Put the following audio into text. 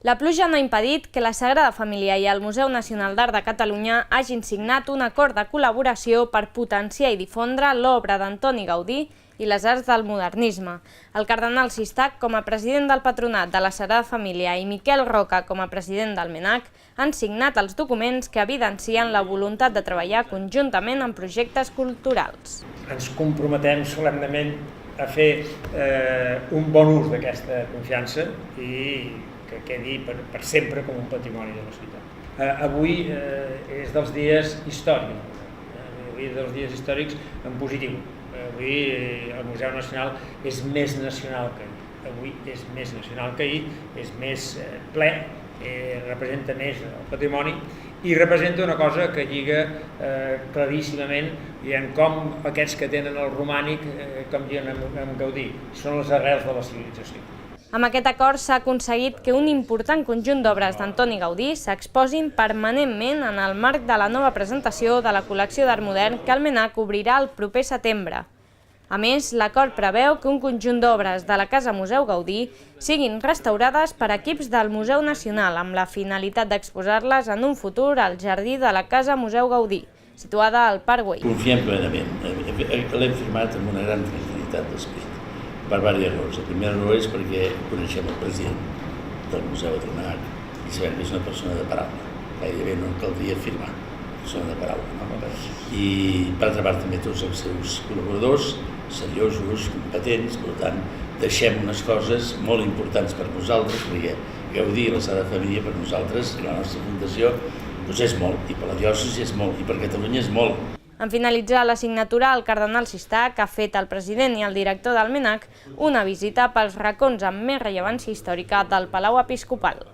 La pluja no ha impedit que la Sagrada Família i el Museu Nacional d'Art de Catalunya hagin signat un acord de col·laboració per potenciar i difondre l'obra d'Antoni Gaudí i les arts del modernisme. El cardenal Sistac, com a president del Patronat de la Sagrada Família, i Miquel Roca, com a president del MENAC, han signat els documents que evidencien la voluntat de treballar conjuntament en projectes culturals. Ens comprometem solemnement a fer un bon ús d'aquesta confiança i que quedi per sempre com un patrimoni de la ciutat. Avui és dels dies històrics, avui és dels dies històrics en positiu. Avui el Museu Nacional és més nacional que ahir. Avui és més nacional que ahir, és més ple, representa més el patrimoni i representa una cosa que lliga claríssimament en com aquests que tenen el romànic canvien amb Gaudí. Són les arrels de la civilització. Amb aquest acord s'ha aconseguit que un important conjunt d'obres d'Antoni Gaudí s'exposin permanentment en el marc de la nova presentació de la col·lecció d'art modern que el MENAC obrirà el proper setembre. A més, l'acord preveu que un conjunt d'obres de la Casa Museu Gaudí siguin restaurades per equips del Museu Nacional amb la finalitat d'exposar-les en un futur al jardí de la Casa Museu Gaudí, situada al Parc Güell. Confiem plenament. L'hem firmat amb una gran tranquil·litat d'esperit. Per diverses raons. La primera raó és perquè coneixem el president del Museu de Tronac i sabem que és una persona de paraula. Gairebé no caldria firmar, persona de paraula. No? I per altra part també tots els seus col·laboradors, seriosos, competents, per tant deixem unes coses molt importants per nosaltres, perquè Gaudí i la Sagrada Família per nosaltres i la nostra fundació és molt, i per la diòcesi és molt, i per Catalunya és molt. En finalitzar la signatura, el cardenal Sistac ha fet al president i al director del MENAC una visita pels racons amb més rellevància històrica del Palau Episcopal.